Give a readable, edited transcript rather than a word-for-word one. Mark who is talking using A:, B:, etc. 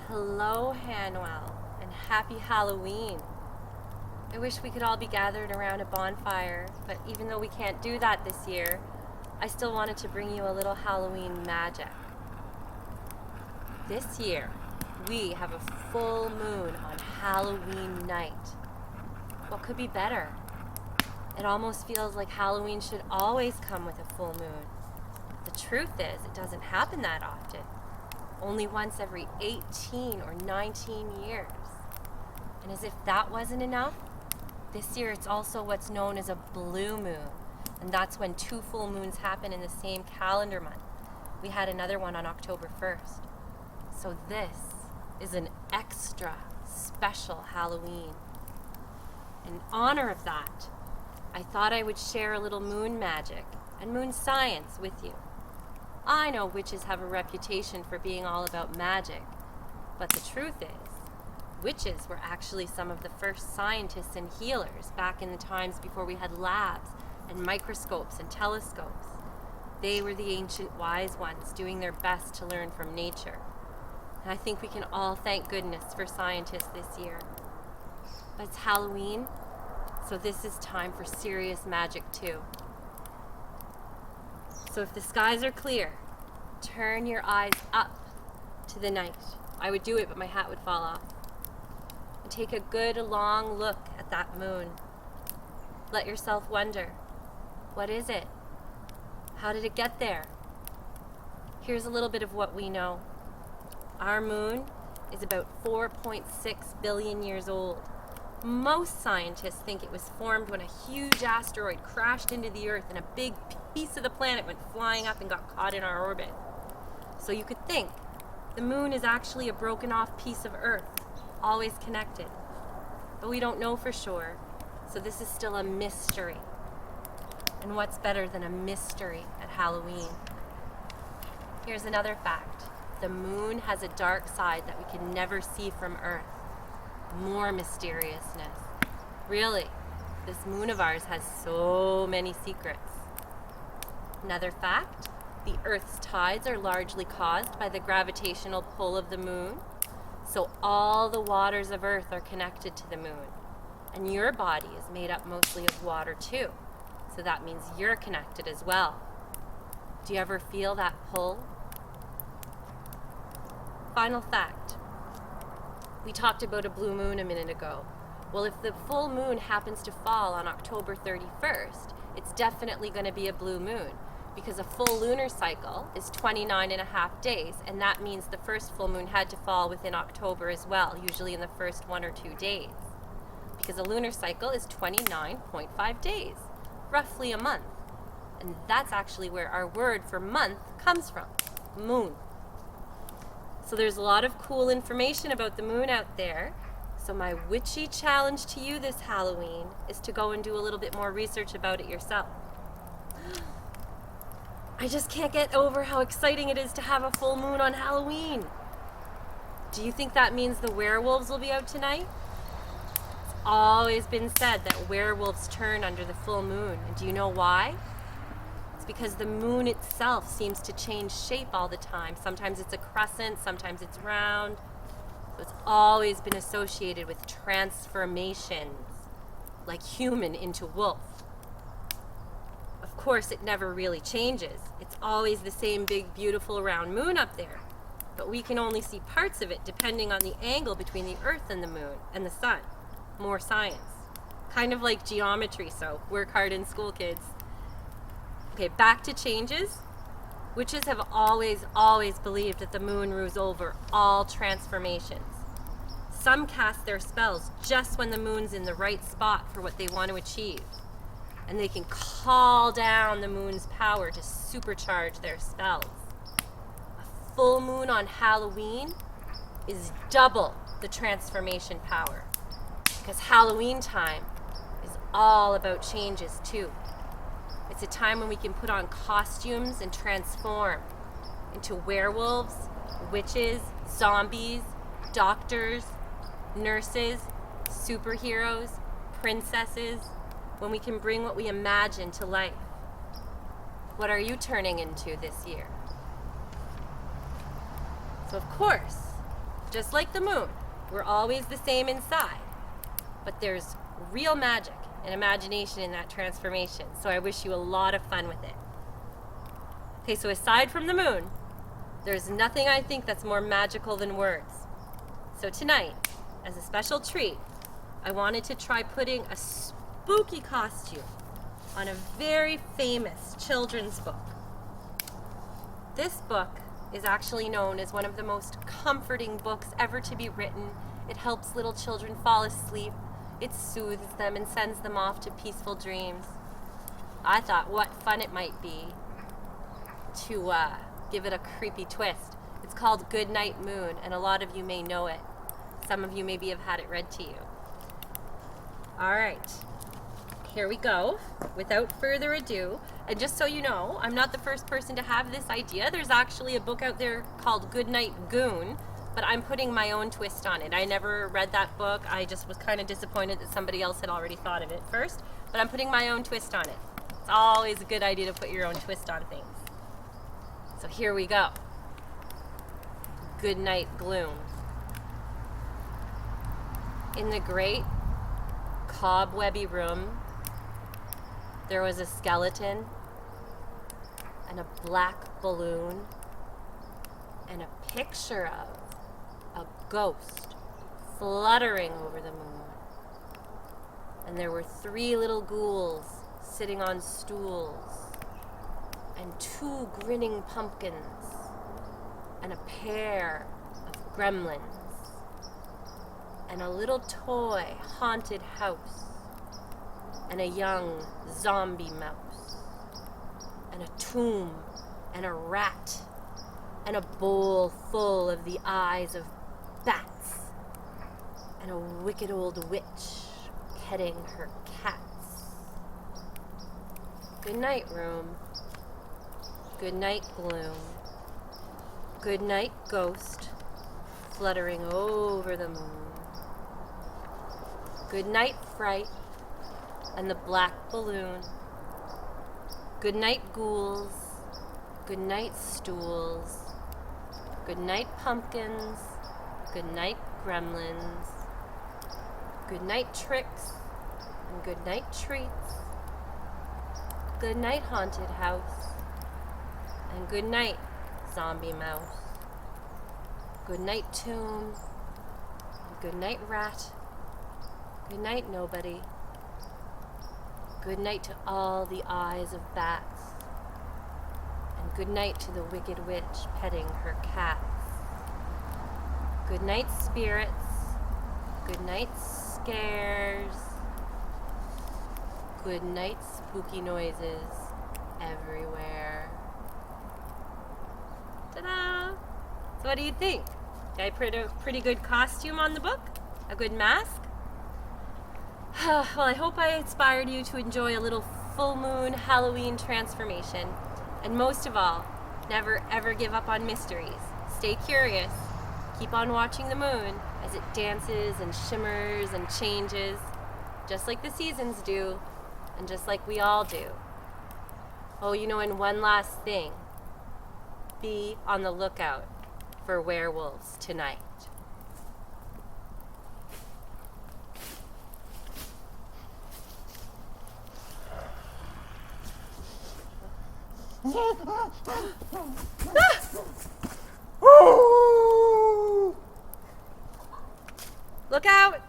A: Hello, Hanwell, and happy Halloween. I wish we could all be gathered around a bonfire, but even though we can't do that this year, I still wanted to bring you a little Halloween magic. This year, we have a full moon on Halloween night. What could be better? It almost feels like Halloween should always come with a full moon. The truth is, it doesn't happen that often. Only once every 18 or 19 years. And as if that wasn't enough, this year it's also what's known as a blue moon. And that's when 2 full moons happen in the same calendar month. We had another one on October 1st. So this is an extra special Halloween. In honor of that, I thought I would share a little moon magic and moon science with you. I know witches have a reputation for being all about magic, but the truth is, witches were actually some of the first scientists and healers back in the times before we had labs and microscopes and telescopes. They were the ancient wise ones doing their best to learn from nature. And I think we can all thank goodness for scientists this year. But it's Halloween, so this is time for serious magic too. So if the skies are clear, turn your eyes up to the night. I would do it, but my hat would fall off. And take a good long look at that moon. Let yourself wonder, what is it? How did it get there? Here's a little bit of what we know. Our moon is about 4.6 billion years old. Most scientists think it was formed when a huge asteroid crashed into the Earth and a big piece of the planet went flying up and got caught in our orbit. So you could think the moon is actually a broken off piece of Earth, always connected. But we don't know for sure, so this is still a mystery. And what's better than a mystery at Halloween? Here's another fact. The moon has a dark side that we can never see from Earth. More mysteriousness. Really, this moon of ours has so many secrets. Another fact, the Earth's tides are largely caused by the gravitational pull of the moon. So all the waters of Earth are connected to the moon. And your body is made up mostly of water too. So that means you're connected as well. Do you ever feel that pull? Final fact. We talked about a blue moon a minute ago. Well, if the full moon happens to fall on October 31st, it's definitely going to be a blue moon because a full lunar cycle is 29 and a half days, and that means the first full moon had to fall within October as well, usually in the first 1 or 2 days. Because a lunar cycle is 29.5 days, roughly a month. And that's actually where our word for month comes from, moon. So there's a lot of cool information about the moon out there. So my witchy challenge to you this Halloween is to go and do a little bit more research about it yourself. I just can't get over how exciting it is to have a full moon on Halloween. Do you think that means the werewolves will be out tonight? It's always been said that werewolves turn under the full moon. And do you know why? Because the moon itself seems to change shape all the time. Sometimes it's a crescent, sometimes it's round. So it's always been associated with transformations, like human into wolf. Of course, it never really changes. It's always the same big, beautiful, round moon up there. But we can only see parts of it depending on the angle between the Earth and the moon and the sun. More science. Kind of like geometry, so work hard in school, kids. Okay, back to changes. Witches have always believed that the moon rules over all transformations. Some cast their spells just when the moon's in the right spot for what they want to achieve. And they can call down the moon's power to supercharge their spells. A full moon on Halloween is double the transformation power. Because Halloween time is all about changes too. It's a time when we can put on costumes and transform into werewolves, witches, zombies, doctors, nurses, superheroes, princesses, when we can bring what we imagine to life. What are you turning into this year? So of course, Just like the moon, we're always the same inside. But there's real magic and imagination in that transformation, so I wish you a lot of fun with it. Okay, so aside from the moon, there's nothing I think that's more magical than words. So tonight, as a special treat, I wanted to try putting a spooky costume on a very famous children's book. This book is actually known as one of the most comforting books ever to be written. It helps little children fall asleep. It soothes them and sends them off to peaceful dreams. I thought what fun it might be to give it a creepy twist. It's called Goodnight Moon, and a lot of you may know it. Some of you maybe have had it read to you. All right, here we go. Without further ado, and just so you know, I'm not the first person to have this idea. There's actually a book out there called Goodnight Goon, but I'm putting my own twist on it. I never read that book. I just was kind of disappointed that somebody else had already thought of it first, but I'm putting my own twist on it. It's always a good idea to put your own twist on things. So here we go. Goodnight Gloom. In the great cobwebby room, there was a skeleton and a black balloon and a picture of a ghost fluttering over the moon. And there were 3 little ghouls sitting on stools and 2 grinning pumpkins and a pair of gremlins and a little toy haunted house and a young zombie mouse and a tomb and a rat and a bowl full of the eyes of bats and a wicked old witch petting her cats. Good night, room. Good night, gloom. Good night, ghost fluttering over the moon. Good night, fright and the black balloon. Good night, ghouls. Good night, stools. Good night, pumpkins. Good night, gremlins. Good night, tricks and good night, treats. Good night, haunted house. And good night, zombie mouse. Good night, tomb. And good night, rat. Good night, nobody. Good night to all the eyes of bats. And good night to the wicked witch petting her cats. Good night, spirits. Good night, scares. Good night, spooky noises everywhere. Ta-da! So what do you think? Did I put a pretty good costume on the book? A good mask? Well, I hope I inspired you to enjoy a little full moon Halloween transformation. And most of all, never ever give up on mysteries. Stay curious. Keep on watching the moon as it dances and shimmers and changes, just like the seasons do, and just like we all do. Oh, and one last thing. Be on the lookout for werewolves tonight. Look out!